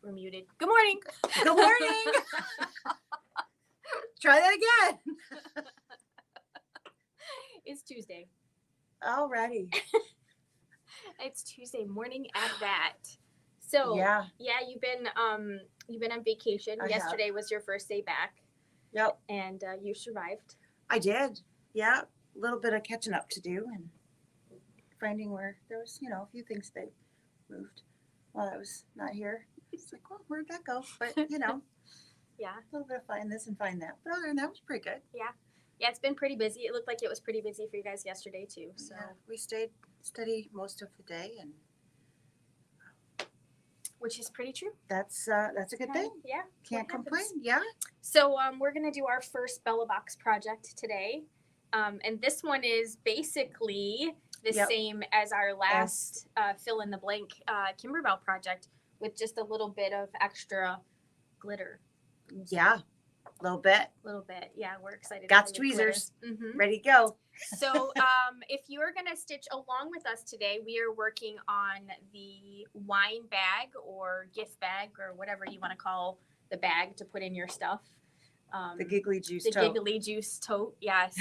We're muted. Good morning. Good morning. Try that again. It's Tuesday. Alrighty. It's Tuesday morning at that. So Yeah. you've been on vacation. I Yesterday have. was your first day back. Yep. And you survived. I did. Yeah. A little bit of catching up to do and finding where there was, a few things that moved while I was not here. It's like, well, where'd that go? But, Yeah. a little bit of find this and find that. But other than that, it was pretty good. Yeah, it's been pretty busy. It looked like it was pretty busy for you guys yesterday too. So yeah, we stayed steady most of the day, and which is pretty true. that's a good thing. Yeah, Can't complain. Yeah. So we're gonna do our first Bella Box project today, and this one is basically the same as our last fill in the blank Kimberbell project with just a little bit of extra glitter. Yeah. A little bit. Yeah, we're excited. Got the tweezers. Mm-hmm. Ready to go. So if you are going to stitch along with us today, we are working on the wine bag or gift bag or whatever you want to call the bag to put in your stuff. The giggly juice tote. Giggly juice tote, yes.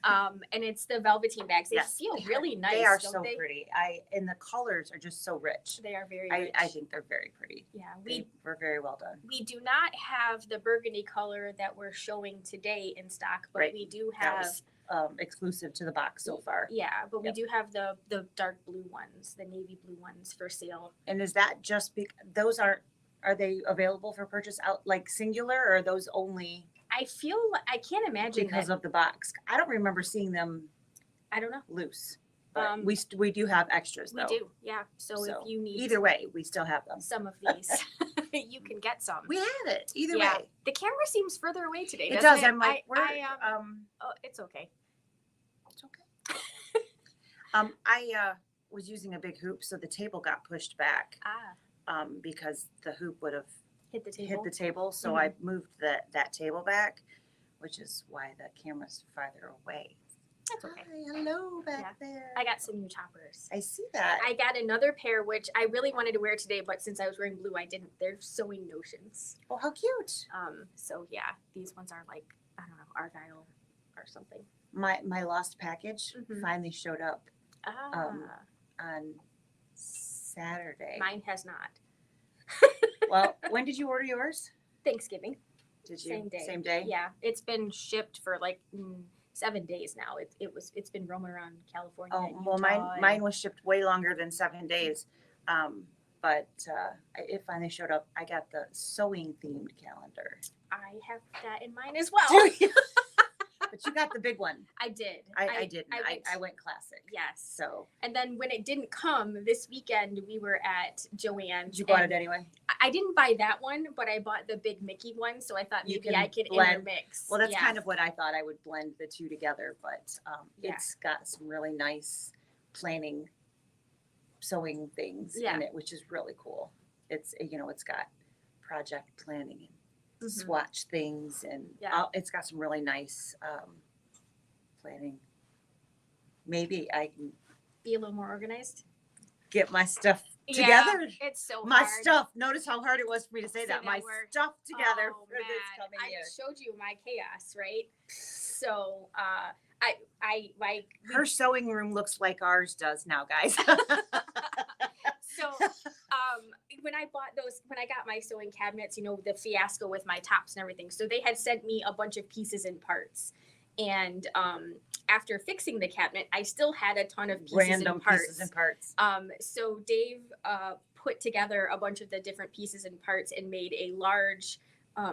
And it's the velveteen bags. They feel really nice. They are don't so they? pretty. And the colors are just so rich. They are very rich. I think they're very pretty. Yeah, they were very well done. We do not have the burgundy color that we're showing today in stock, but we do have. That was exclusive to the box so far. Yeah, but we do have the dark blue ones, the navy blue ones for sale. And is that just those are they available for purchase out like singular, or are those only? I can't imagine because of the box. I don't remember seeing them. I don't know. Loose. But we do have extras though. We do, yeah. So if you need either way, we still have them. Some of these, you can get some. We have it either way. The camera seems further away today. It does. I'm like, oh, it's okay. It's okay. I was using a big hoop, so the table got pushed back. Because the hoop would have hit the table. So I moved that table back, which is why the camera's farther away. That's okay. Hi, hello back there. I got some new toppers. I see that. I got another pair, which I really wanted to wear today, but since I was wearing blue, I didn't. They're sewing notions. Oh, how cute. So yeah, these ones are like, I don't know, Argyle or something. My lost package finally showed up on Saturday. Mine has not. Well, when did you order yours? Thanksgiving. Did you? Same day. Same day? Yeah. It's been shipped for like 7 days now. It's been roaming around California. Oh, well, mine was shipped way longer than 7 days. But it finally showed up. I got the sewing themed calendar. I have that in mine as well. But you got the big one. I did. I didn't. I went classic. Yes. So. And then when it didn't come this weekend, we were at Joann's. You bought it anyway? I didn't buy that one, but I bought the big Mickey one. So I thought maybe I could intermix. Well, that's kind of what I thought. I would blend the two together. But it's got some really nice planning sewing things in it, which is really cool. It's, it's got project planning and swatch things, and it's got some really nice planning. Maybe I can be a little more organized, get my stuff together. It's so my hard. Stuff. Notice how hard it was for me to say that. My stuff together for this coming year. I showed you my chaos, right? So her sewing room looks like ours does now, guys. So when I got my sewing cabinets, the fiasco with my tops and everything. So they had sent me a bunch of pieces and parts. And after fixing the cabinet, I still had a ton of pieces and parts. So Dave put together a bunch of the different pieces and parts and made a large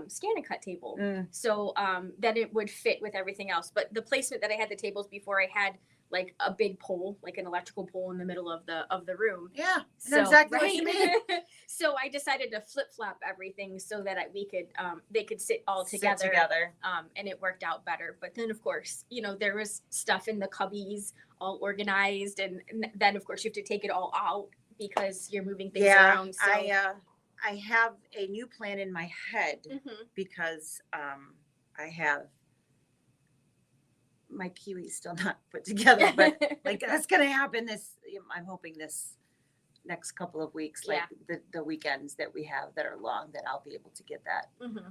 scan and cut table. So that it would fit with everything else. But the placement that I had the tables before, I had like a big pole, like an electrical pole in the middle of the room. Yeah, so, exactly what you mean. So I decided to flip flop everything so that they could sit all together. And it worked out better. But then of course, there was stuff in the cubbies all organized, and then of course you have to take it all out because you're moving things around. So I have a new plan in my head because I have my kiwi's still not put together, but like that's gonna happen I'm hoping this next couple of weeks, like the weekends that we have that are long, that I'll be able to get that.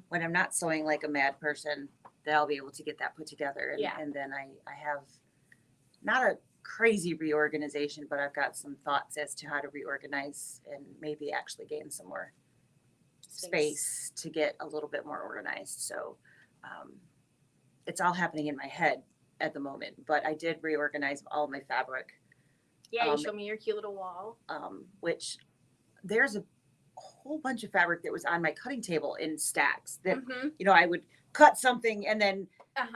When I'm not sewing like a mad person, that I'll be able to get that put together. And then I have not a crazy reorganization, but I've got some thoughts as to how to reorganize and maybe actually gain some more space to get a little bit more organized. So it's all happening in my head at the moment, but I did reorganize all my fabric. Yeah, you showed me your cute little wall. Which there's a whole bunch of fabric that was on my cutting table in stacks that, you know, I would cut something and then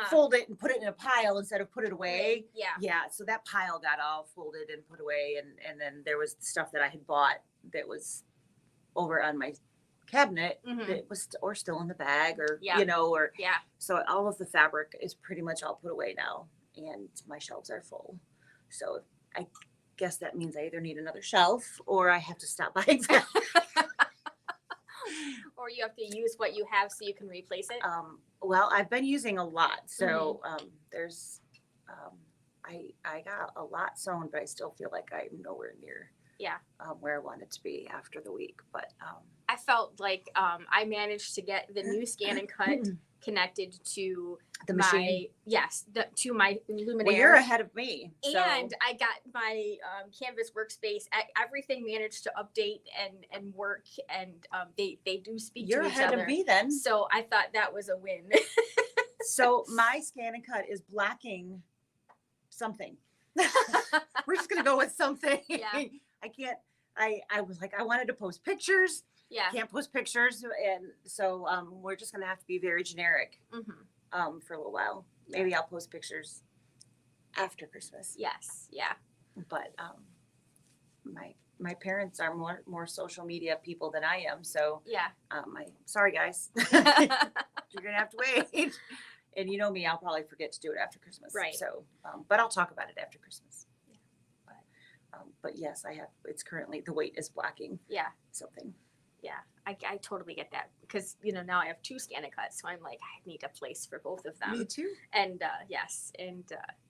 fold it and put it in a pile instead of put it away. Yeah. So that pile got all folded and put away. And then there was stuff that I had bought that was over on my cabinet that was or still in the bag or, you know, or, so all of the fabric is pretty much all put away now and my shelves are full. So I guess that means I either need another shelf or I have to stop buying fabric. Or you have to use what you have so you can replace it. Well, I've been using a lot. So there's, I got a lot sewn, but I still feel like I'm nowhere near where I wanted to be after the week. But I felt like I managed to get the new Scan and Cut connected to the machine. To my Luminaire. Well, you're ahead of me. So. And I got my Canvas workspace. Everything managed to update and work, and they do speak you're to each other. You're ahead of me then. So I thought that was a win. So my Scan and Cut is blocking something. We're just gonna go with something. Yeah. I can't. I was like, I wanted to post pictures. Yeah. Can't post pictures, and so we're just gonna have to be very generic for a little while. Maybe I'll post pictures after Christmas. Yes. Yeah. But my parents are more social media people than I am, so sorry guys, you're gonna have to wait. And you know me, I'll probably forget to do it after Christmas. Right. So, but I'll talk about it after Christmas. But yes, I have. It's currently the weight is blocking. Something. Yeah, I totally get that because now I have two Scan and Cuts, so I'm like I need a place for both of them. Me too. And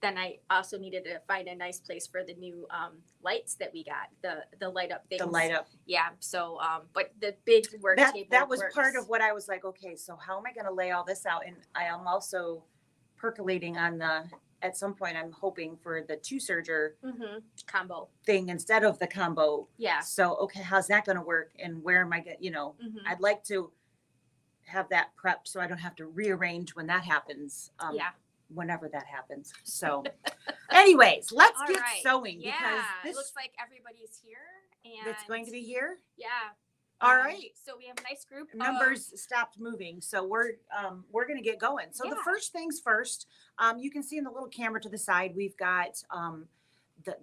then I also needed to find a nice place for the new lights that we got, the light up things. The light up. Yeah. So but the big work table. That was works. part of what I was like. Okay, so how am I going to lay all this out? And I am also percolating on the. At some point, I'm hoping for the 2-serger combo thing instead of the combo. Yeah. So, okay, how's that going to work? And where am I going I'd like to have that prepped so I don't have to rearrange when that happens. Whenever that happens. So, anyways, let's get sewing because it looks like everybody's here. And it's going to be here? Yeah. All right. So we have a nice group. Numbers stopped moving, so we're going to get going. So the first things first, you can see in the little camera to the side, we've got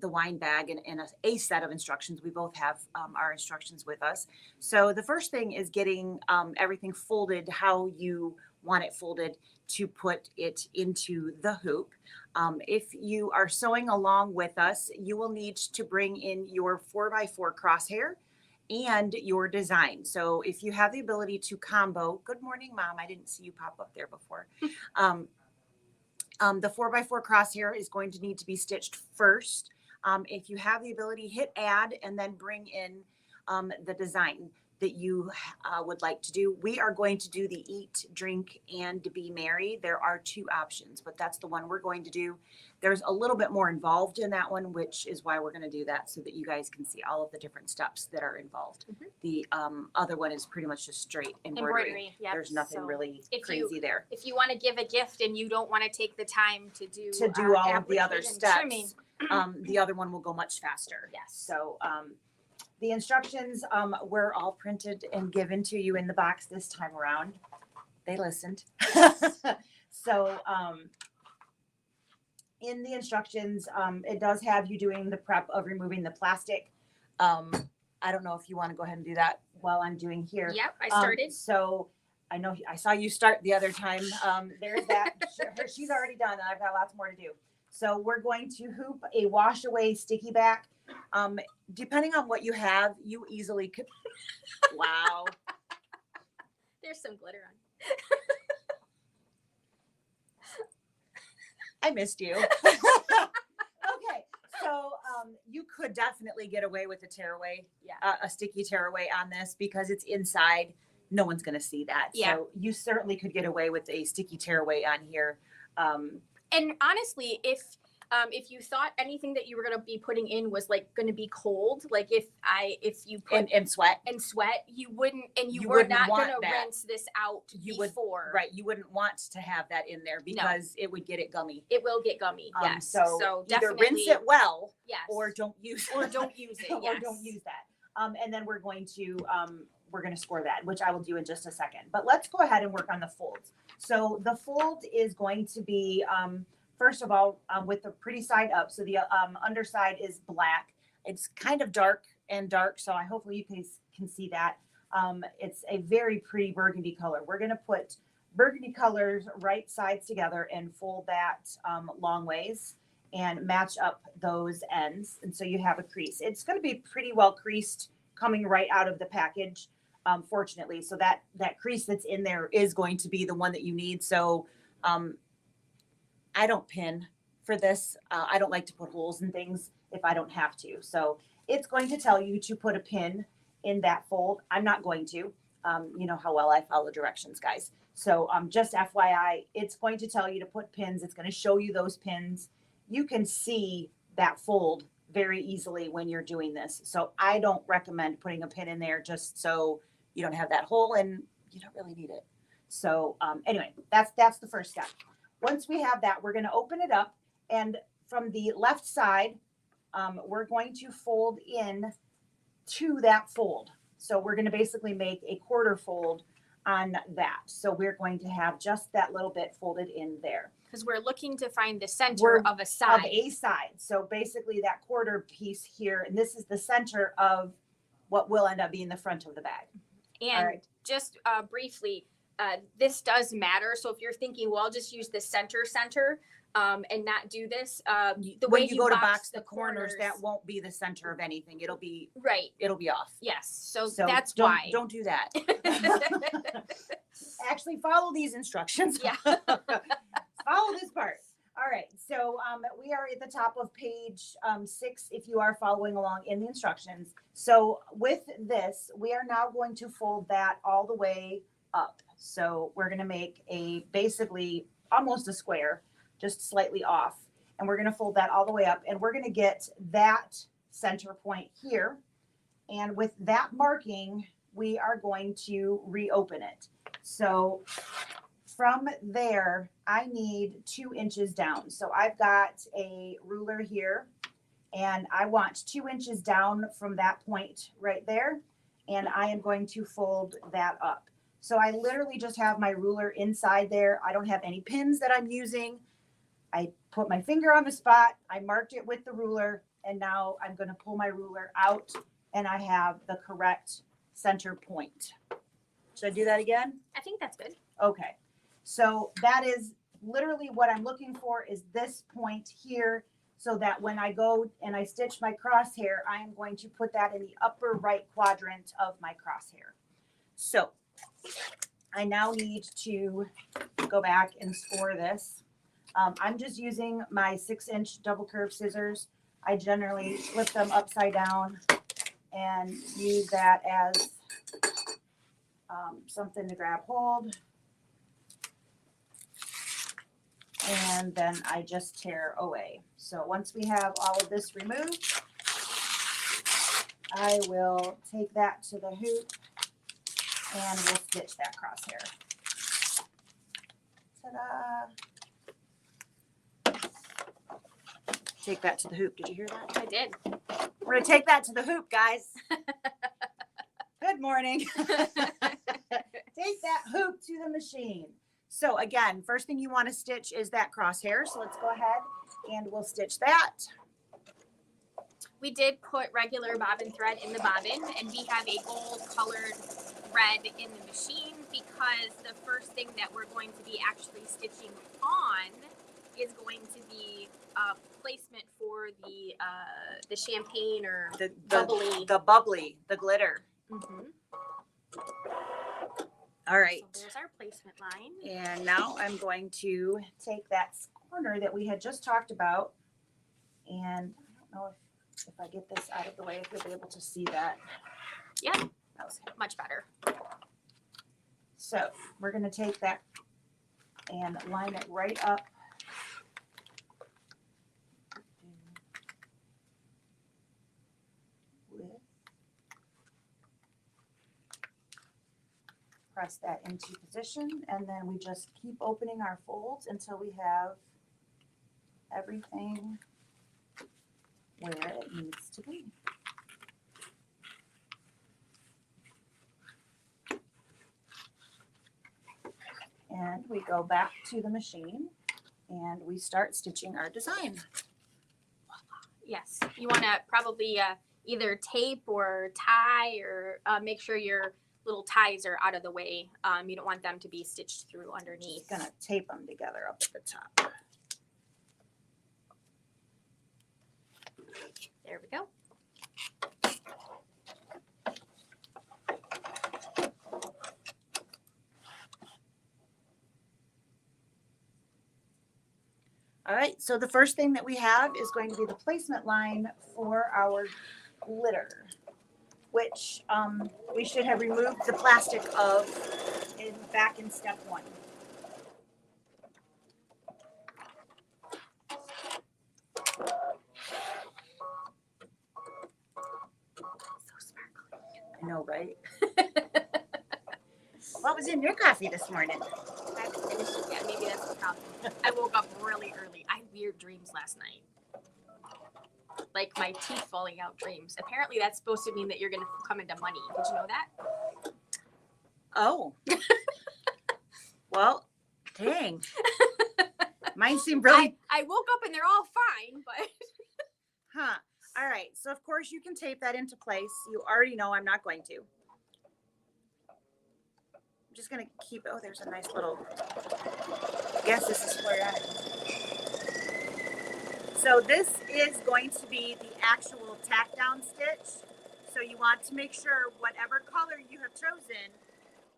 the wine bag and a set of instructions. We both have our instructions with us. So the first thing is getting everything folded how you want it folded to put it into the hoop. If you are sewing along with us, you will need to bring in your 4x4 crosshair and your design. So if you have the ability to combo, good morning, Mom. I didn't see you pop up there before. The 4x4 crosshair is going to need to be stitched first. If you have the ability, hit add and then bring in the design that you would like to do. We are going to do the eat, drink, and be merry. There are 2 options, but that's the one we're going to do. There's a little bit more involved in that one, which is why we're going to do that so that you guys can see all of the different steps that are involved. The other one is pretty much just straight embroidery. Yep. There's nothing really crazy there. If you want to give a gift and you don't want to take the time to do all of the other steps, the other one will go much faster. Yes. So the instructions were all printed and given to you in the box this time around. They listened. So in the instructions, it does have you doing the prep of removing the plastic. I don't know if you want to go ahead and do that while I'm doing here. Yep, I started. So I know I saw you start the other time. There's that. She's already done. I've got lots more to do. So we're going to hoop a wash away sticky back. Depending on what you have, you easily could. Wow. There's some glitter on. I missed you. Okay. So you could definitely get away with a tearaway, Yeah. a sticky tearaway on this because it's inside. No one's going to see that. Yeah. So you certainly could get away with a sticky tearaway on here. And honestly, if you thought anything that you were going to be putting in was like going to be cold, like if you put and sweat, you wouldn't, and you were wouldn't not going want to that. rinse this out You would, before. right. You wouldn't want to have that in there because it would get it gummy. It will get gummy. Yes. So either definitely rinse it well, yes, or don't use or don't use it. or Yes. don't use that. And then we're going to score that, which I will do in just a second. But let's go ahead and work on the folds. So the fold is going to be, first of all, with the pretty side up. So the underside is black. It's kind of dark, so I hopefully you can see that. It's a very pretty burgundy color. We're going to put burgundy colors right sides together and fold that long ways and match up those ends. And so you have a crease. It's going to be pretty well creased coming right out of the package, fortunately. So that crease that's in there is going to be the one that you need. So I don't pin for this. I don't like to put holes in things if I don't have to. So it's going to tell you to put a pin in that fold. I'm not going to. You know how well I follow directions, guys. So just FYI, it's going to tell you to put pins. It's going to show you those pins. You can see that fold very easily when you're doing this. So I don't recommend putting a pin in there just so you don't have that hole and you don't really need it. So anyway, that's the first step. Once we have that, we're going to open it up, and from the left side, we're going to fold in to that fold. So we're going to basically make a quarter fold on that. So we're going to have just that little bit folded in there. Because we're looking to find the center of a side. Of a side. So basically that quarter piece here, and this is the center of what will end up being the front of the bag. And just briefly, this does matter. So if you're thinking, well, I'll just use the center and not do this, the way you go to box the corners, that won't be the center of anything. It'll be right. It'll be off. Yes. So that's why. why. Don't do that. Actually, follow these instructions. Yeah. Follow this part. All right. So we are at the top of page 6 if you are following along in the instructions. So with this, we are now going to fold that all the way up. So we're going to make basically almost a square, just slightly off. And we're going to fold that all the way up. And we're going to get that center point here. And with that marking, we are going to reopen it. So from there, I need 2 inches down. So I've got a ruler here, and I want 2 inches down from that point right there. And I am going to fold that up. So I literally just have my ruler inside there. I don't have any pins that I'm using. I put my finger on the spot. I marked it with the ruler, and now I'm going to pull my ruler out, and I have the correct center point. Should I do that again? I think that's good. Okay. So that is literally what I'm looking for, is this point here, so that when I go and I stitch my crosshair, I am going to put that in the upper right quadrant of my crosshair. So I now need to go back and score this. I'm just using my 6-inch double curve scissors. I generally flip them upside down and use that as something to grab hold. And then I just tear away. So once we have all of this removed, I will take that to the hoop and we'll stitch that crosshair. Ta-da! Take that to the hoop. Did you hear that? I did. We're going to take that to the hoop, guys. Good morning. Take that hoop to the machine. So again, first thing you want to stitch is that crosshair. So let's go ahead and we'll stitch that. We did put regular bobbin thread in the bobbin, and we have a gold colored thread in the machine because the first thing that we're going to be actually stitching on is going to be a placement for the champagne or the bubbly, the glitter. Mm-hmm. All right. So there's our placement line. And now I'm going to take that corner that we had just talked about, and I don't know if if I get this out of the way, if you'll be able to see that. Yeah, That was good. much better. So we're going to take that and line it right up. With, press that into position, and then we just keep opening our folds until we have everything where it needs to be. And we go back to the machine and we start stitching our design. Yes, you want to probably either tape or tie, or make sure your little ties are out of the way. You don't want them to be stitched through underneath. Just gonna tape them together up at the top. There we go. All right, so the first thing that we have is going to be the placement line for our glitter, which we should have removed the plastic of back in step 1. So sparkly. I know, right? What was in your coffee this morning? I haven't finished it yet. Maybe that's the problem. I woke up really early. I had weird dreams last night. Like my teeth falling out dreams. Apparently that's supposed to mean that you're going to come into money. Did you know that? Oh. Well, dang. Mine seem really... I woke up and they're all fine, but... Huh. All right. So, of course, you can tape that into place. You already know I'm not going to. I'm just going to keep... Oh, there's a nice little... I guess this is where I... So this is going to be the actual tack down stitch. So you want to make sure whatever color you have chosen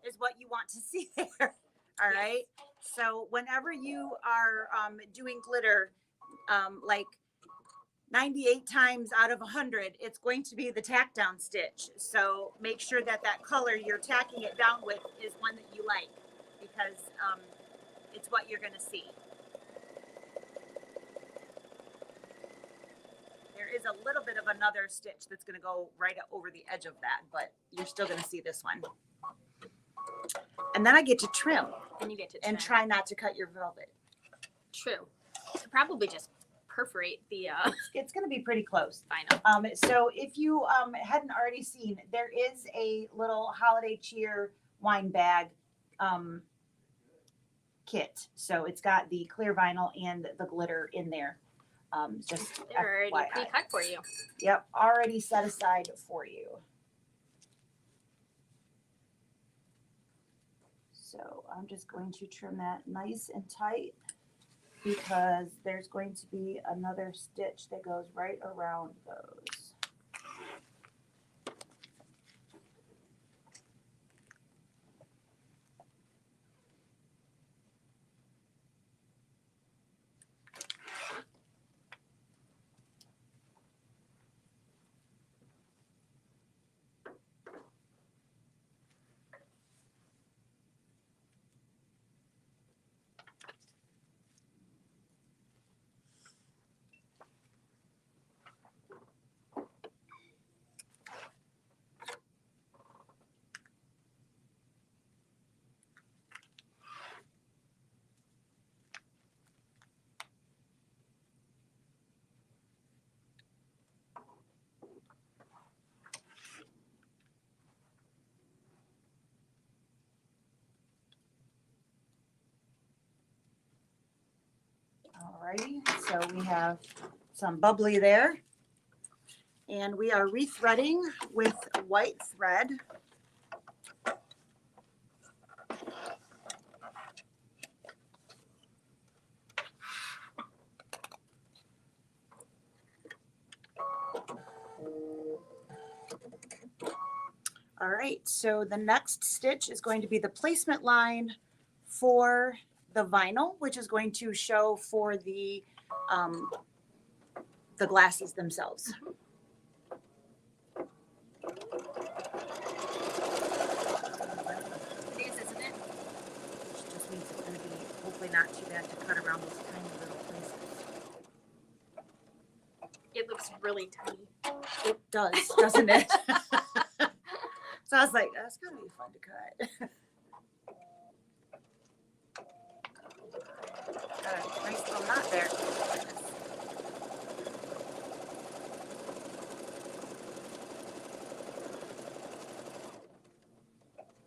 is what you want to see there. All right. So whenever you are doing glitter, like 98 times out of 100, it's going to be the tack down stitch. So make sure that that color you're tacking it down with is one that you like, because it's what you're going to see. There is a little bit of another stitch that's going to go right over the edge of that, but you're still going to see this one. And then I get to trim. And you get to and try not to cut your velvet. True. Probably just perforate the It's going to be pretty close. vinyl. So if you hadn't already seen, there is a little holiday cheer wine bag kit. So it's got the clear vinyl and the glitter in there. Just They're already FYI. pre-cut for you. Yep, already set aside for you. So I'm just going to trim that nice and tight, because there's going to be another stitch that goes right around those. Alrighty, so we have some bubbly there, and we are rethreading with white thread. All right, so the next stitch is going to be the placement line for the vinyl, which is going to show for the glassies themselves. It is, isn't it? Which just means it's going to be hopefully not too bad to cut around those tiny little places. It looks really tiny. It does, doesn't it? So I was like, that's going to be fun to cut. Got a nice little knot there.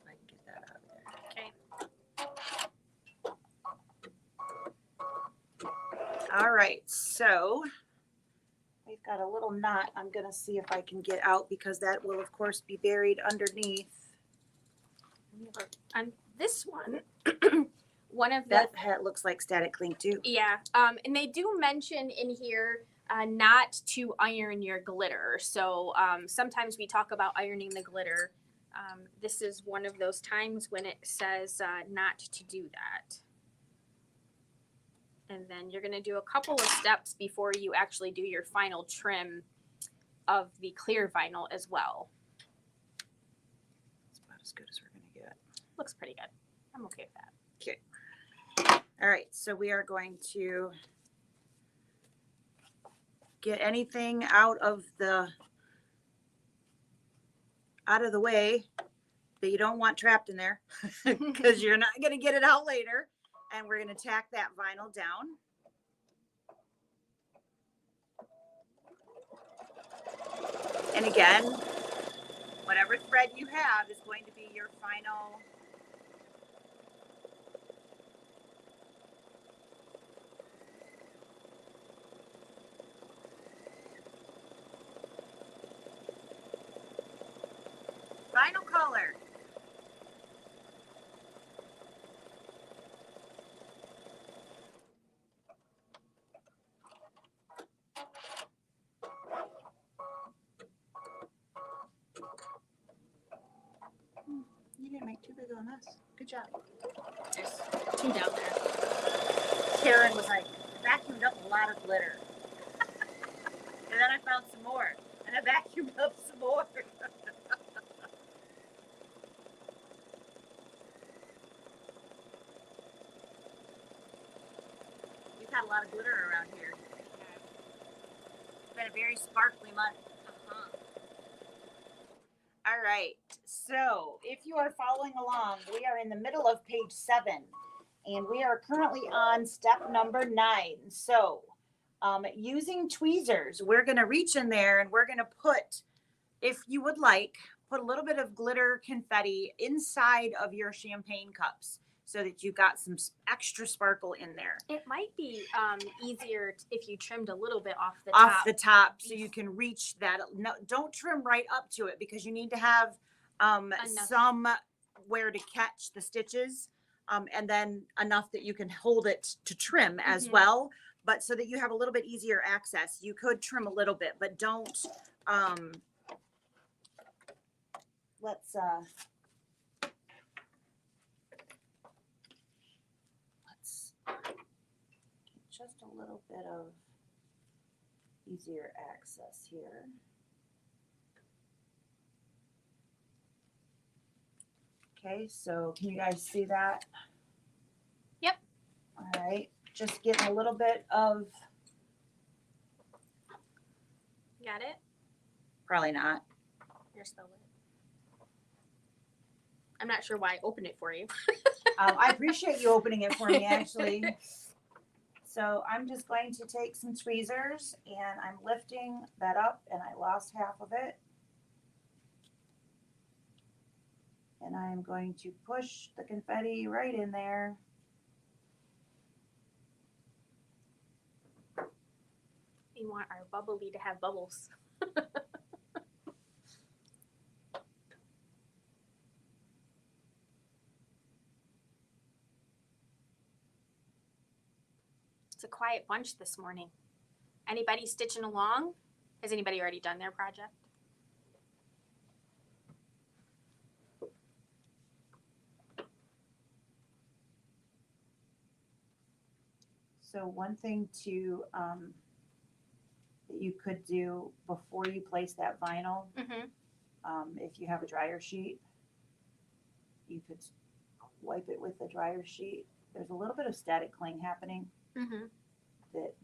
I can get that out there. Okay. All right, so we've got a little knot I'm going to see if I can get out because that will, of course, be buried underneath. On this one, one of the That hat looks like static cling too. yeah, and they do mention in here not to iron your glitter. So sometimes we talk about ironing the glitter. This is one of those times when it says not to do that. And then you're going to do a couple of steps before you actually do your final trim of the clear vinyl as well. It's about as good as we're going to get. Looks pretty good. I'm okay with that. Okay. All right, so we are going to get anything out of the way that you don't want trapped in there because you're not going to get it out later. And we're going to tack that vinyl down. And again, whatever thread you have is going to be your final color. You didn't make too big of a mess. Good job. There's two down there. Karen was like, vacuumed up a lot of glitter. And then I found some more. And I vacuumed up some more. We've had a lot of glitter around here. It's been a very sparkly month. All right, so if you are following along, we are in the middle of page 7, and we are currently on step number 9. So using tweezers, we're going to reach in there and we're going to put, if you would like, put a little bit of glitter confetti inside of your champagne cups so that you've got some extra sparkle in there. It might be easier if you trimmed a little bit off the top. Off the top, so you can reach that. No, don't trim right up to it because you need to have somewhere to catch the stitches, and then enough that you can hold it to trim as well. But so that you have a little bit easier access, you could trim a little bit, but don't. Let's just a little bit of easier access here. Okay, so can you guys see that? Yep. All right, just getting a little bit of. Got it? Probably not. You're still lit. I'm not sure why I opened it for you. I appreciate you opening it for me, actually. So I'm just going to take some tweezers and I'm lifting that up, and I lost half of it. And I'm going to push the confetti right in there. We want our bubbly to have bubbles. It's a quiet bunch this morning. Anybody stitching along? Has anybody already done their project? So one thing to that you could do before you place that vinyl If you have a dryer sheet, you could wipe it with the dryer sheet. There's a little bit of static cling happening Mm-hmm.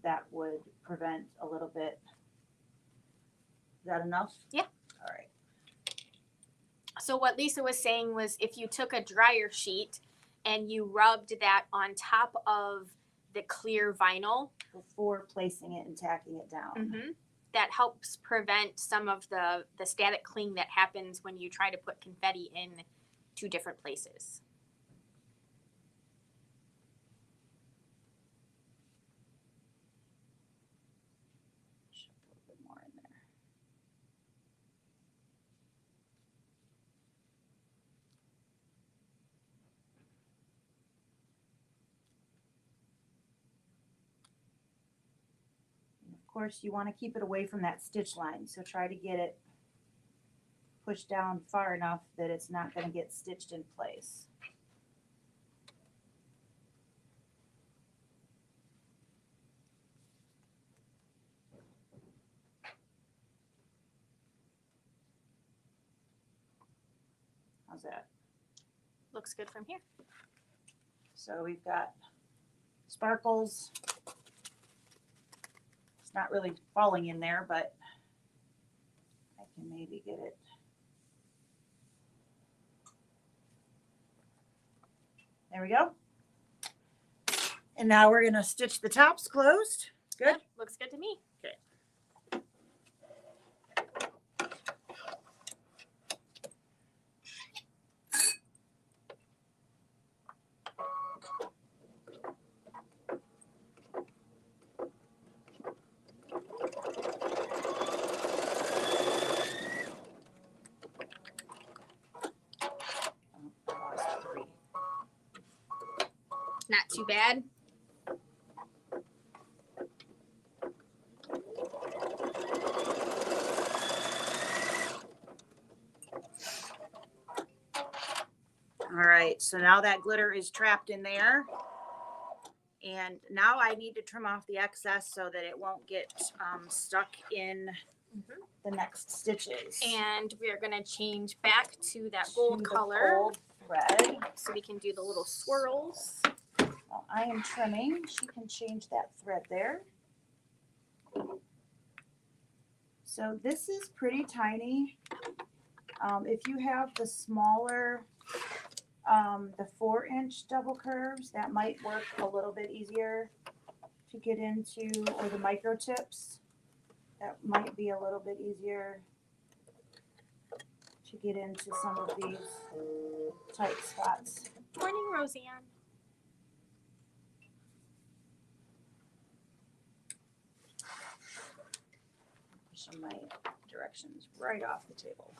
that would prevent a little bit. Is that enough? Yeah. All right. So what Lisa was saying was if you took a dryer sheet and you rubbed that on top of the clear vinyl, Before placing it and tacking it down. that helps prevent some of the static cling that happens when you try to put confetti in two different places. Should put a little bit more in there. And of course, you want to keep it away from that stitch line, so try to get it pushed down far enough that it's not going to get stitched in place. How's that? Looks good from here. So we've got sparkles. It's not really falling in there, but I can maybe get it. There we go. And now we're going to stitch the tops closed. Good. Yep, looks good to me. Oh, I lost 3. Not too bad. All right, so now that glitter is trapped in there. And now I need to trim off the excess so that it won't get stuck in the next stitches. And we're gonna change back to that gold To the color gold thread. so we can do the little swirls. While I am trimming, she can change that thread there. So this is pretty tiny. If you have the smaller, the 4-inch double curves, that might work a little bit easier to get into, or the micro tips, that might be a little bit easier to get into some of these tight spots. Morning, Roseanne. Pushing my directions right off the table.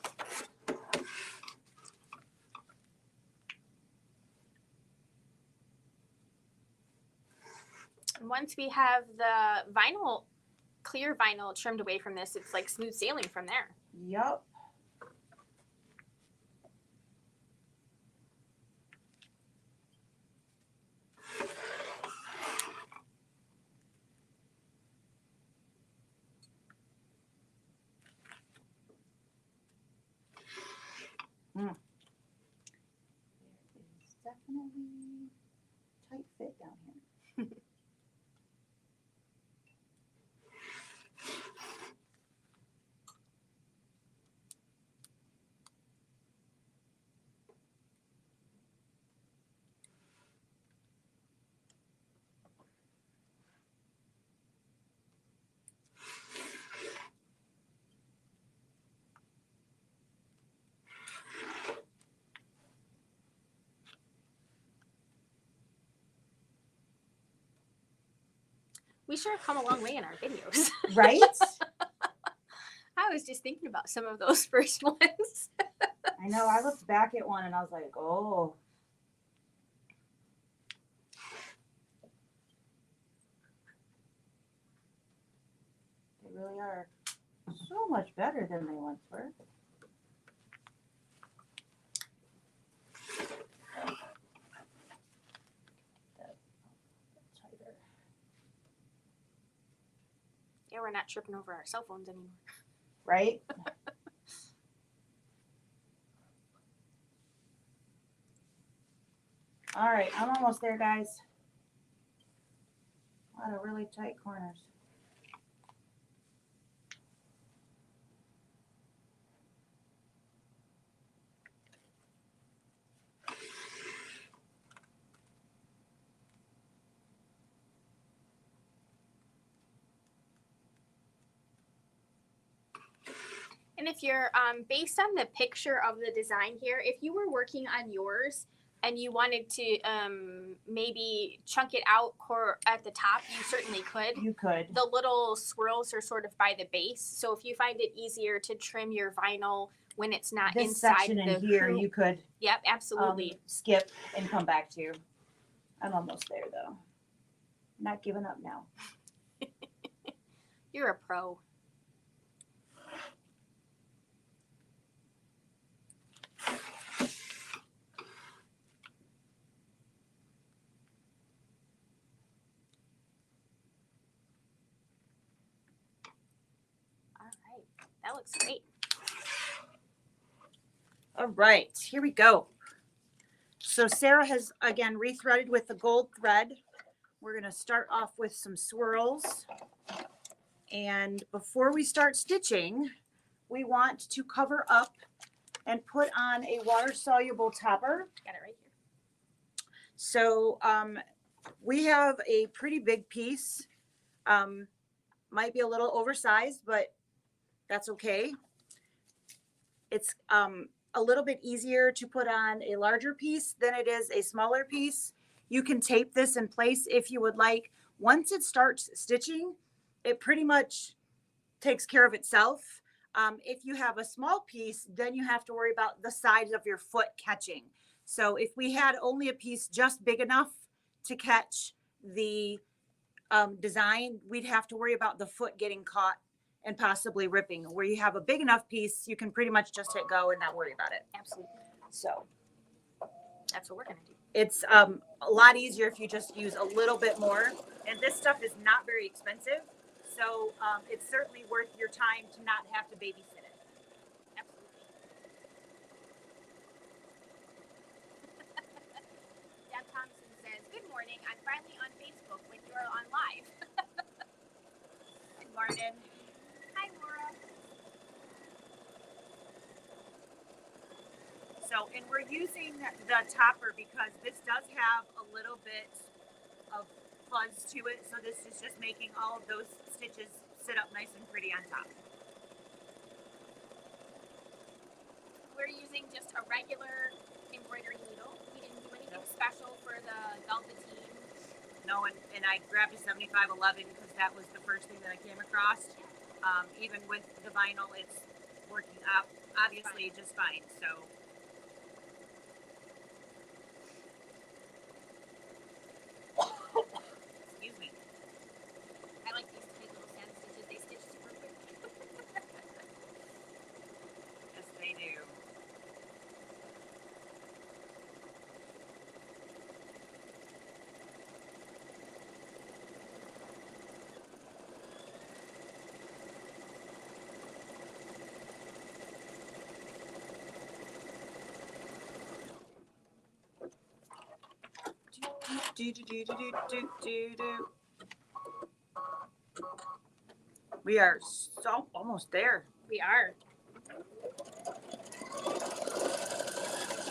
Once we have the vinyl, clear vinyl trimmed away from this, it's like smooth sailing from there. Yup. There is definitely tight fit down here. We sure have come a long way in our videos. Right? I was just thinking about some of those first ones. I know. I looked back at one and I was like, oh. They really are so much better than they once were. Tighter. Yeah, we're not tripping over our cell phones anymore. Right? All right, I'm almost there, guys. A lot of really tight corners. And if you're based on the picture of the design here, if you were working on yours and you wanted to maybe chunk it out at the top, you certainly could. You could. The little swirls are sort of by the base, so if you find it easier to trim your vinyl when it's not This inside section the in here, hoop- you could Yep, absolutely. skip and come back to. I'm almost there though. Not giving up now. You're a pro. All right, that looks great. All right, here we go. So Sarah has again rethreaded with the gold thread. We're gonna start off with some swirls. And before we start stitching, we want to cover up and put on a water soluble topper. Got it right here. So we have a pretty big piece. Might be a little oversized, but that's okay. It's a little bit easier to put on a larger piece than it is a smaller piece. You can tape this in place if you would like. Once it starts stitching, it pretty much takes care of itself. If you have a small piece, then you have to worry about the size of your foot catching. So if we had only a piece just big enough to catch the design, we'd have to worry about the foot getting caught and possibly ripping. Where you have a big enough piece, you can pretty much just hit go and not worry about it. Absolutely. So That's what we're going to do. it's a lot easier if you just use a little bit more. And this stuff is not very expensive. So it's certainly worth your time to not have to babysit it. Absolutely. Deb Thompson says, "Good morning. I'm finally on Facebook when you're on live." Good morning. Hi, Laura. So, and we're using the topper because this does have a little bit of fuzz to it. So this is just making all of those stitches sit up nice and pretty on top. We're using just a regular embroidery needle. We didn't do anything special for the velveteen. No, and I grabbed a 7511 because that was the first thing that I came across. Even with the vinyl, it's working out obviously just fine. So. Excuse me. I like these tight little sand stitches. They stitch super quick. Yes, they do. We are so almost there. We are.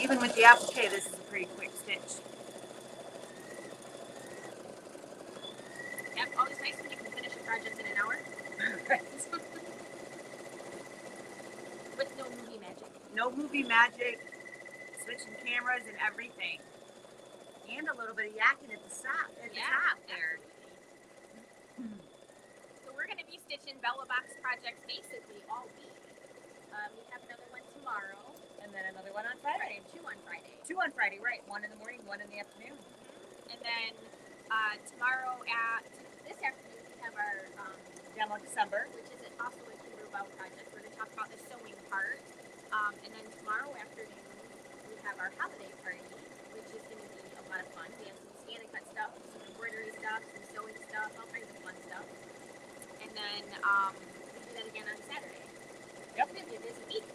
Even with the applique, this is a pretty quick stitch. Yep, always nice when you can finish a project in an hour. With no movie magic. No movie magic, switching cameras and everything. And a little bit of yakking at the top, there. So we're going to be stitching Bella Box projects basically all week. We have another one tomorrow. And then another one on Friday. Two on Friday. 2 on Friday, right. 1 in the morning, 1 in the afternoon. And then tomorrow this afternoon we have our Demo December. which is also a Kimberbell project. We're going to talk about the sewing part. And then tomorrow afternoon we have our holiday party, which is going to be a lot of fun. We have some scan and cut stuff, some embroidery stuff, some sewing stuff, all kinds of fun stuff. And then we do that again on Saturday. Yep. It's going to be a busy week.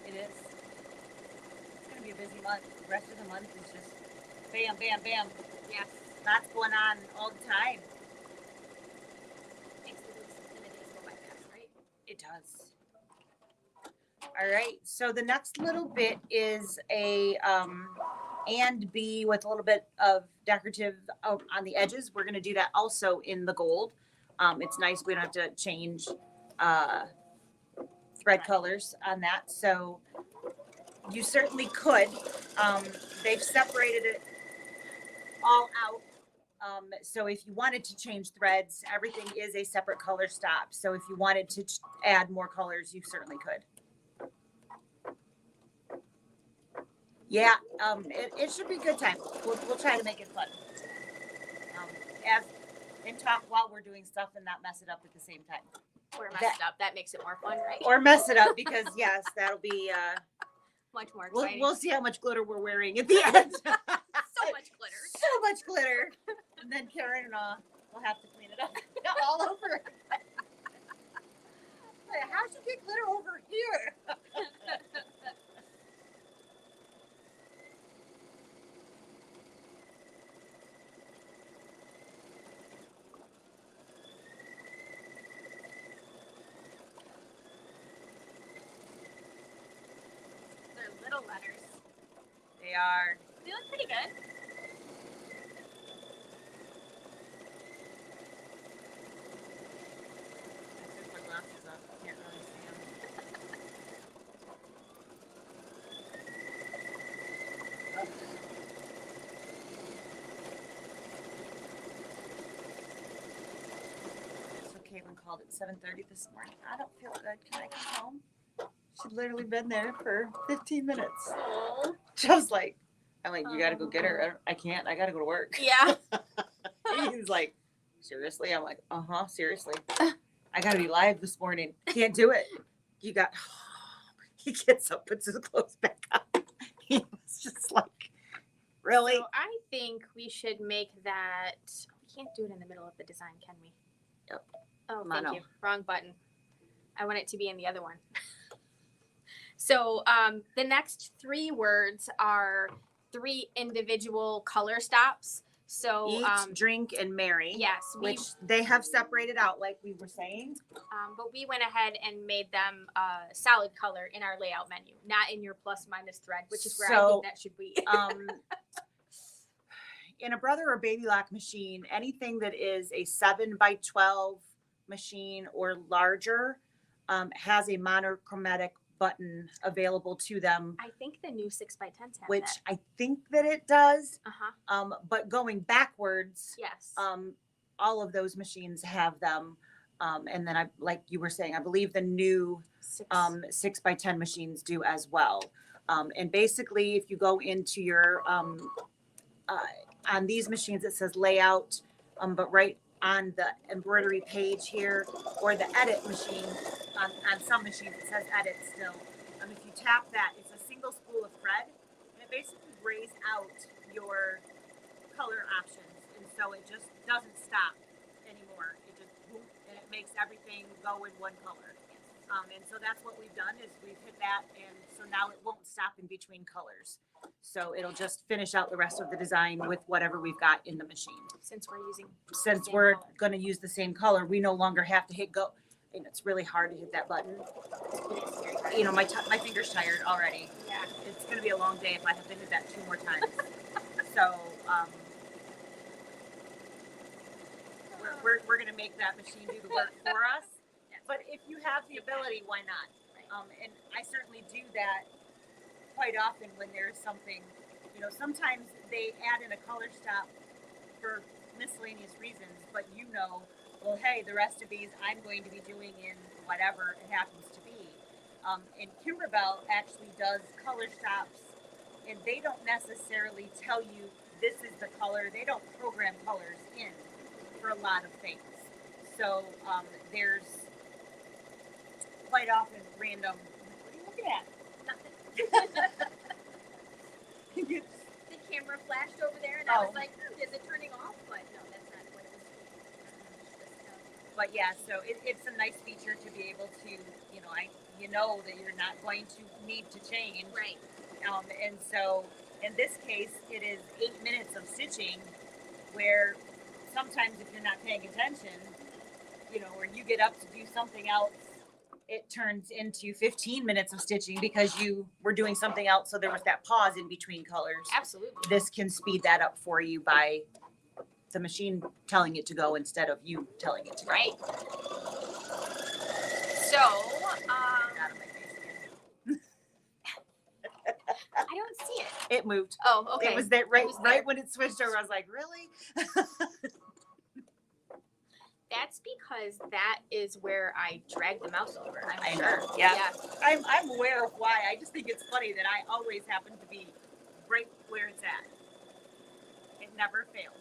It is. It's going to be a busy month. The rest of the month is just Bam, bam, bam. Yes. Lots going on all the time. Makes the days go by fast, right? It does. All right, so the next little bit is a and B with a little bit of decorative on the edges. We're gonna do that also in the gold. It's nice, we don't have to change thread colors on that, so you certainly could. They've separated it all out. So if you wanted to change threads, everything is a separate color stop. So if you wanted to add more colors, you certainly could. Yeah, it should be a good time. We'll try to make it fun. And talk while we're doing stuff and not mess it up at the same time. Or mess it up. That makes it more fun, right? Or mess it up because yes, that'll be much more exciting. We'll see how much glitter we're wearing at the end. So much glitter. So much glitter. And then Karen and will have to clean it up all over. How'd you get glitter over here? They're little letters. They are. They look pretty good. I took my glasses off. Can't really see them. So Caitlin called at 7:30 this morning. I don't feel good. Can I come home? She'd literally been there for 15 minutes. Oh. I was like, you gotta go get her. I can't. I gotta go to work. Yeah. He's like, seriously? I'm like, seriously. I gotta be live this morning. Can't do it. He gets up, puts his clothes back on. He was just like, really? So I think we should make that. We can't do it in the middle of the design, can we? Yep. Oh, Mono. thank you. Wrong button. I want it to be in the other one. So the next 3 words are 3 individual color stops. So Eat, drink, and marry. yes, Which they have separated out, like we were saying. but we went ahead and made them solid color in our layout menu, not in your plus minus thread, which is where I think that should be. In a brother or baby lock machine, anything that is a 7x12 machine or larger has a monochromatic button available to them, I think the new 6x10s have which that. I think that it does. Uh-huh. But going backwards, Yes. all of those machines have them. And then like you were saying, I believe the new 6x10 machines do as well. And basically, if you go into your on these machines, it says layout, but right on the embroidery page here, or the edit machine, on some machines it says edit still. If you tap that, it's a single spool of thread, and it basically grays out your color options, and so it just doesn't stop anymore. It just boom, and it makes everything go in one color. And so that's what we've done is we've hit that, and so now it won't stop in between colors. So it'll just finish out the rest of the design with whatever we've got in the machine. Since we're using Since same we're color. going to use the same color, we no longer have to hit go. And it's really hard to hit that button. You know, my finger's tired already. Yeah. It's going to be a long day if I have to hit that 2 more times. So we're going to make that machine do the work for us. But if you have the ability, why not? And I certainly do that quite often when there's something, you know, sometimes they add in a color stop for miscellaneous reasons, but well, hey, the rest of these I'm going to be doing in whatever it happens to be. And Kimberbell actually does color stops, and they don't necessarily tell you this is the color. They don't program colors in for a lot of things. So there's quite often random. What are you looking at? Nothing. You- The camera flashed over there, and I was Oh. like, is it turning off? But no, that's not what it was. But yeah, so it's a nice feature to be able to, you know that you're not going to need to change. Right. And so In this case, it is 8 minutes of stitching, where sometimes if you're not paying attention, you know, where you get up to do something else, it turns into 15 minutes of stitching because you were doing something else. So there was that pause in between colors. Absolutely. This can speed that up for you by the machine telling it to go instead of you telling it to go. Right. So, Out of my face again. I don't see it. It moved. Oh, okay. It was there right, It was there. right when it switched over. I was like, really? That's because that is where I drag the mouse over. I I'm know. sure. Yeah. I'm aware of why. I just think it's funny that I always happen to be right where it's at. It never fails.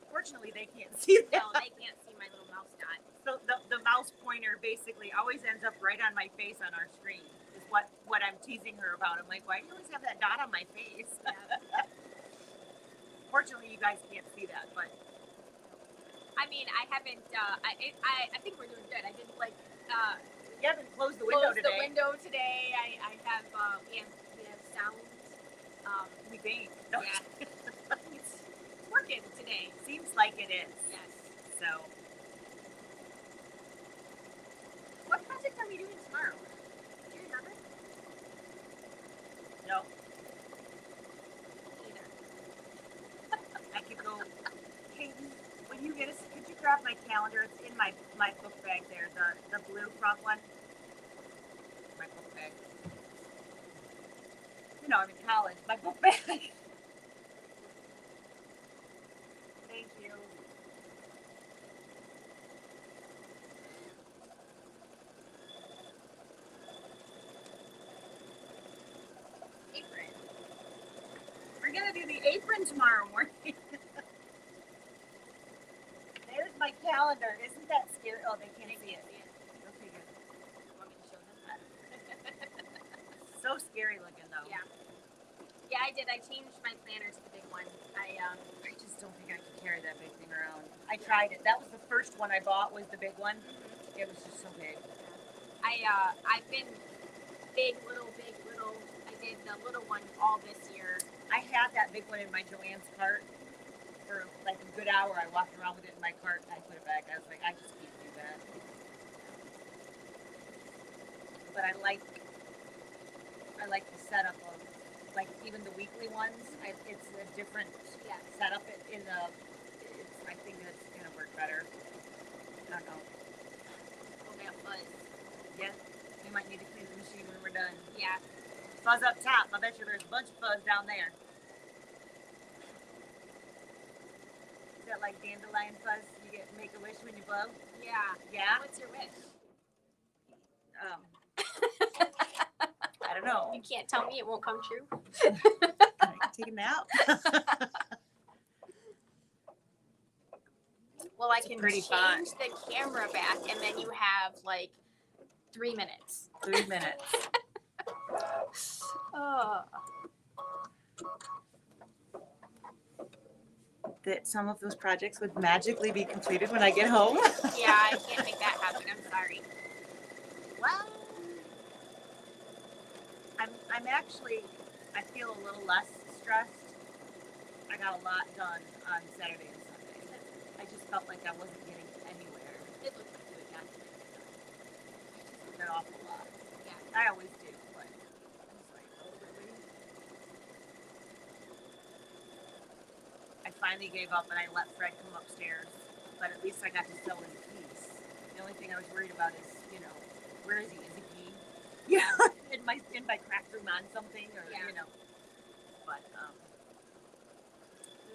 Fortunately, they can't see that. No, they can't see my little mouse dot. So the mouse pointer basically always ends up right on my face on our screen. Is what I'm teasing her about. I'm like, why do you always have that dot on my face? Yeah. Fortunately, you guys can't see that, but I mean, I haven't. I think we're doing good. I didn't you haven't closed the window close today. the window today. I have. We have sound. We think. Yeah. It's working today. Seems like it is. Yes. So What project are we doing tomorrow? Do you remember? no, Either. I could go. Hayden, when you get us, could you grab my calendar? It's in my book bag there, the blue front one. My book bag. You know, I'm in college. My book bag. Thank you. Apron. We're gonna do the apron tomorrow morning. There's my calendar. Isn't that scary? Oh, they can't see it. Okay, good. Want me to show them? So scary looking though. Yeah. Yeah, I did. I changed my planner to the big one. I just don't think I can carry that big thing around. I tried it. That was the first one I bought, was the big one. It was just so big. I've been big, little, big, little. I did the little one all this year. I had that big one in my Joann's cart for like a good hour. I walked around with it in my cart and I put it back. I was like, I just can't do that. But I like the setup of like even the weekly ones. It's a different setup I think that's gonna work better. I don't know. Oh, man, fuzz. Yeah, we might need to clean the machine when we're done. Yeah. Fuzz up top. I bet you there's a bunch of fuzz down there. Is that like dandelion fuzz? You get make a wish when you blow? Yeah. Yeah? What's your wish? I don't know. You can't tell me it won't come true. Take a nap. Well, I It's can pretty change fun. the camera back, and then you have like 3 minutes. 3 minutes. Oh. That some of those projects would magically be completed when I get home. Yeah, I can't make that happen. I'm sorry. Well, I'm actually, I feel a little less stressed. I got a lot done on Saturday and Sunday. I just felt like I wasn't getting anywhere. It looks good, yeah. I just did an awful lot. Yeah. I always do, but I'm just like, oh, really? I finally gave up and I let Fred come upstairs, but at least I got to sew in peace. The only thing I was worried about is, you know, where is he? Is he peeing? Yeah, in my crack room on something, or Yeah. you know. But it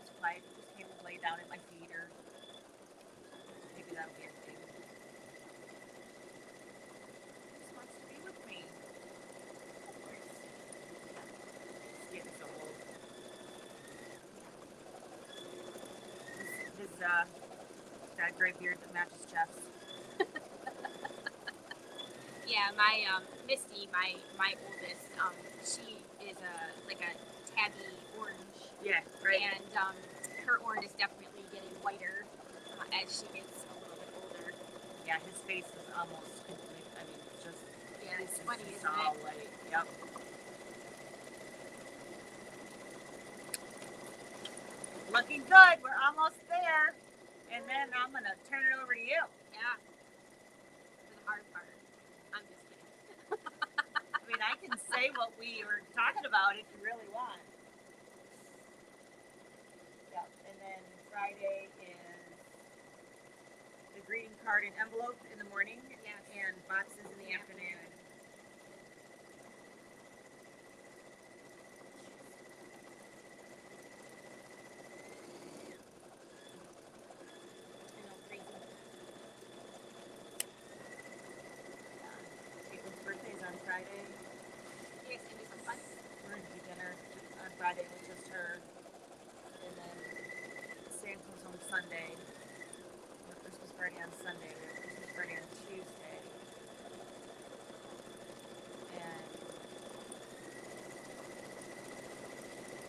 was quiet. He just came and lay down at my feet, or maybe that'll be a thing. He just wants to be with me. Of course. He's getting so old. His got a gray beard that matches Jeff's. Yeah, my Misty, my oldest, she is like a tabby orange, Yeah, right. and her orange is definitely getting whiter as she gets a little bit older. Yeah, his face is almost complete. I mean, it's just Yeah, it's funny, just isn't all it? white. Yep. looking good. We're almost there. And then I'm going to turn it over to you. Yeah. The hard part. I'm just kidding. I mean, I can say what we were talking about if you really want. Yep. And then Friday is the greeting card and envelope in the morning. Yes. And boxes in the afternoon. I know, crazy. Caitlin's birthday's on Friday. You guys can do some fun. We're going to do dinner on Friday with just her. And then Sam comes home Sunday. We have Christmas party on Sunday. We have Christmas party on Tuesday. And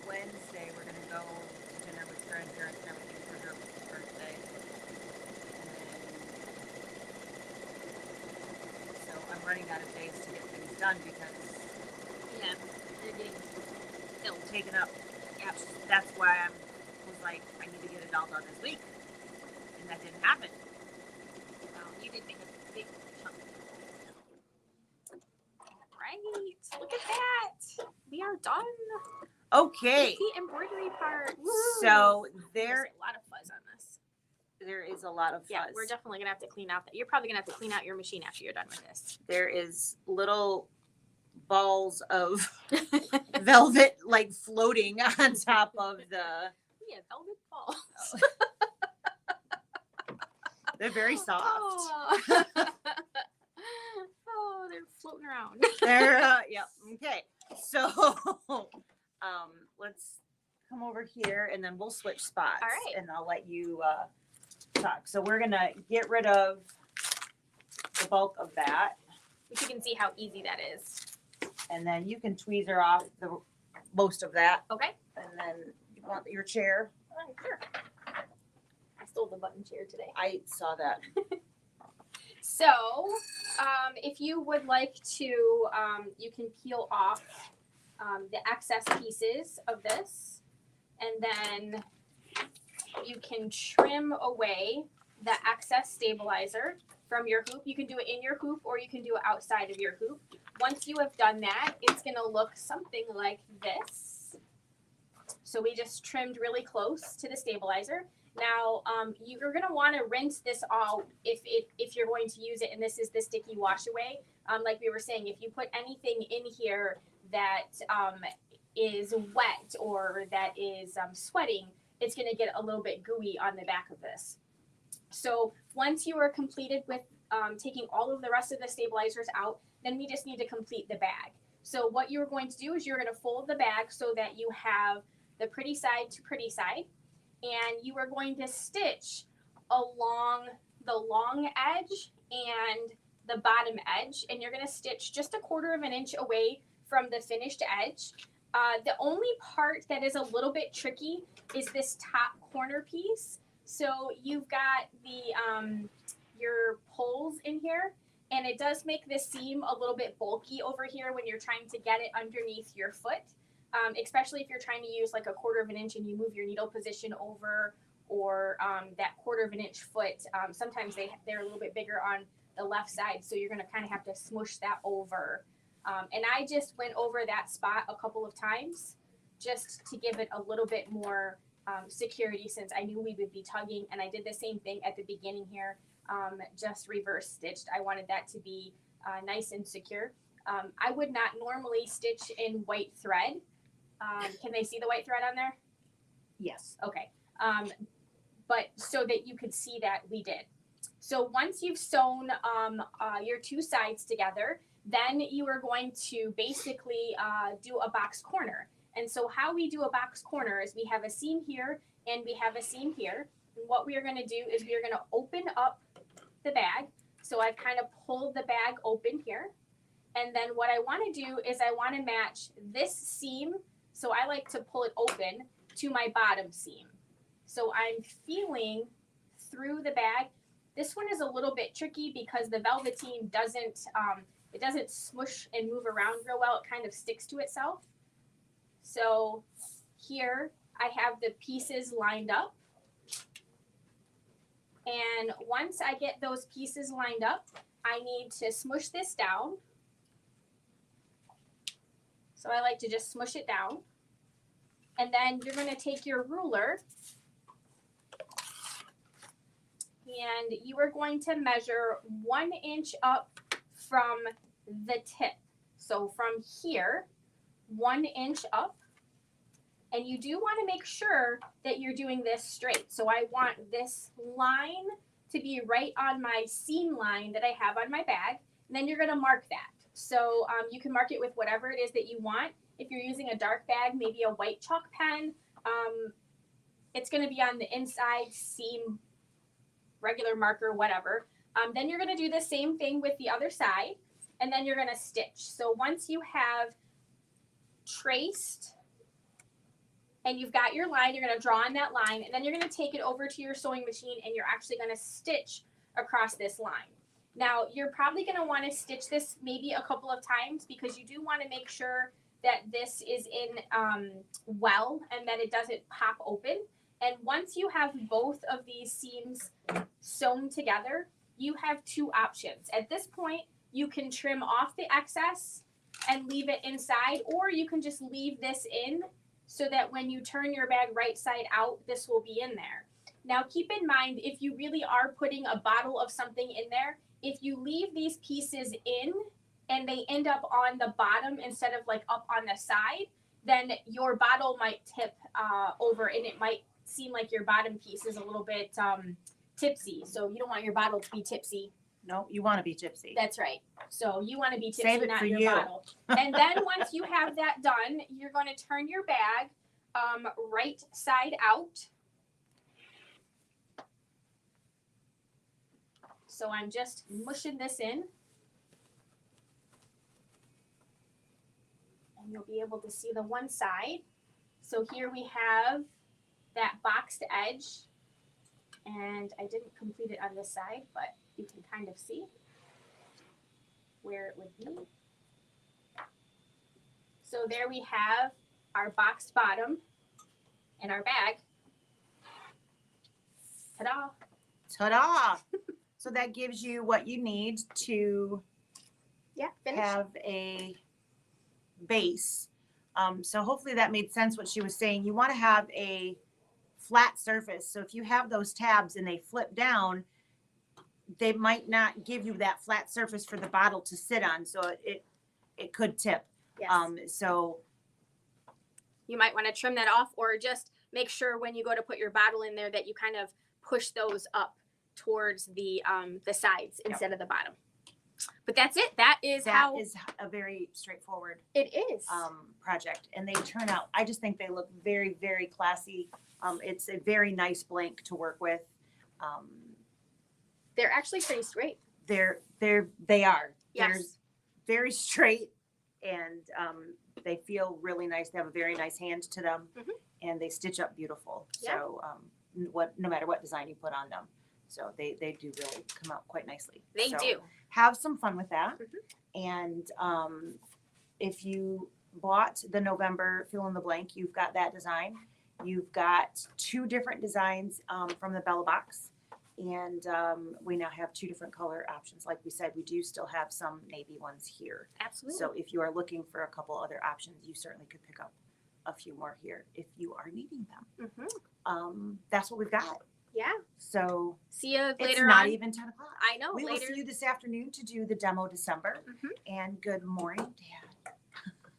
Wednesday we're going to go to dinner with grandparents and everything for her birthday. And then, so I'm running out of days to get things done because Yeah. They're getting filled. taken up. Yeah, that's why I was like, I need to get it all done this week. And that didn't happen. Well, you did make a big chunk. Right. Look at that. We are done. Okay. The embroidery part. Woo. So There's there a lot of fuzz on this. is a lot of fuzz. Yeah, we're definitely gonna have to clean out that. You're probably gonna have to clean out your machine after you're done with this. There is little balls of velvet like floating on top of the Yeah, velvet balls. they're very soft. Oh. Oh, they're floating around. They're yeah. Okay. So let's come over here and then we'll switch spots. All right. And I'll let you talk. So we're gonna get rid of the bulk of that. But you can see how easy that is. And then you can tweezer off the most of that. Okay. And then you want your chair. Sure. I stole the button chair today. I saw that. So, if you would like to, you can peel off the excess pieces of this, and then you can trim away the excess stabilizer from your hoop. You can do it in your hoop, or you can do it outside of your hoop. Once you have done that, it's going to look something like this. So we just trimmed really close to the stabilizer. Now, you're going to want to rinse this out if you're going to use it, and this is the sticky wash away. Like we were saying, if you put anything in here that is wet or that is sweating, it's going to get a little bit gooey on the back of this. So once you are completed with taking all of the rest of the stabilizers out, then we just need to complete the bag. So what you're going to do is you're going to fold the bag so that you have the pretty side to pretty side, and you are going to stitch along the long edge and the bottom edge, and you're going to stitch just 1/4 inch away from the finished edge. The only part that is a little bit tricky is this top corner piece. So you've got the your poles in here, and it does make this seam a little bit bulky over here when you're trying to get it underneath your foot, especially if you're trying to use like 1/4 inch and you move your needle position over, or that 1/4 inch foot. Sometimes they're a little bit bigger on the left side, so you're going to kind of have to smush that over. And I just went over that spot a couple of times just to give it a little bit more security, since I knew we would be tugging, and I did the same thing at the beginning here, just reverse stitched. I wanted that to be nice and secure. I would not normally stitch in white thread. Can they see the white thread on there? Yes. Okay. But so that you could see that we did. So once you've sewn your two sides together, then you are going to basically do a box corner. And so how we do a box corner is we have a seam here and we have a seam here. And what we are going to do is we are going to open up the bag. So I've kind of pulled the bag open here. And then what I want to do is I want to match this seam. So I like to pull it open to my bottom seam. So I'm feeling through the bag. This one is a little bit tricky because the velveteen doesn't, it doesn't smush and move around real well. It kind of sticks to itself. So here I have the pieces lined up. And once I get those pieces lined up, I need to smush this down. So I like to just smush it down. And then you're going to take your ruler and you are going to measure 1 inch up from the tip. So from here, 1 inch up. And you do want to make sure that you're doing this straight. So I want this line to be right on my seam line that I have on my bag. And then you're going to mark that. So you can mark it with whatever it is that you want. If you're using a dark bag, maybe a white chalk pen. It's going to be on the inside seam, regular marker, whatever. Then you're going to do the same thing with the other side. And then you're going to stitch. So once you have traced and you've got your line, you're going to draw on that line, and then you're going to take it over to your sewing machine and you're actually going to stitch across this line. Now, you're probably going to want to stitch this maybe a couple of times because you do want to make sure that this is in well and that it doesn't pop open. And once you have both of these seams sewn together, you have two options. At this point, you can trim off the excess and leave it inside, or you can just leave this in so that when you turn your bag right side out, this will be in there. Now keep in mind, if you really are putting a bottle of something in there, if you leave these pieces in and they end up on the bottom instead of like up on the side, then your bottle might tip over and it might seem like your bottom piece is a little bit tipsy. So you don't want your bottle to be tipsy. No, you want to be gypsy. That's right. So you want to be tipsy, Save it not for your you. bottle. And then once you have that done, you're going to turn your bag right side out. So I'm just mushing this in. And you'll be able to see the one side. So here we have that boxed edge. And I didn't complete it on this side, but you can kind of see where it would be. So there we have our boxed bottom and our bag. Ta-da! Ta-da! So that gives you what you need to Finish. have a base. So hopefully that made sense what she was saying. You want to have a flat surface. So if you have those tabs and they flip down, they might not give you that flat surface for the bottle to sit on. So it could tip. Yes. So You might want to trim that off, or just make sure when you go to put your bottle in there that you kind of push those up towards the sides instead of the bottom. But that's it. That is a very straightforward it is. Project, and they turn out. I just think they look very, very classy. It's a very nice blank to work with. They're actually pretty straight. They are. Yes. They're very straight, and they feel really nice. They have a very nice hand to them, and they stitch up beautiful. Yeah. So no matter what design you put on them, so they do really come out quite nicely. They So do. have some fun with that. And if you bought the November fill in the blank, you've got that design. You've got 2 different designs from the Bella box. And we now have 2 different color options. Like we said, we do still have some navy ones here. Absolutely. So if you are looking for a couple other options, you certainly could pick up a few more here if you are needing them. That's what we've got. Yeah. So See you it's later not on. even 10 o'clock. I know. We will later. see you this afternoon to do the demo December. And good morning,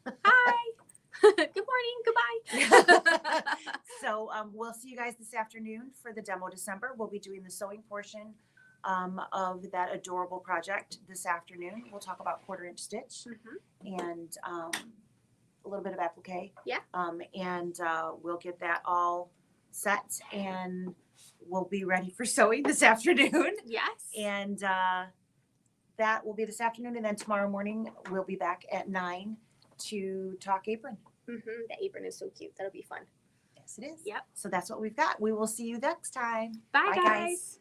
Dad. Hi. Good morning. Goodbye. So we'll see you guys this afternoon for the demo December. We'll be doing the sewing portion of that adorable project this afternoon. We'll talk about 1/4 inch stitch and a little bit of applique. Yeah. And we'll get that all set and we'll be ready for sewing this afternoon. Yes. And that will be this afternoon. And then tomorrow morning we'll be back at 9 to talk apron. The apron is so cute. That'll be fun. Yes, it is. Yep. So that's what we've got. We will see you next time. Bye, Bye, guys. guys.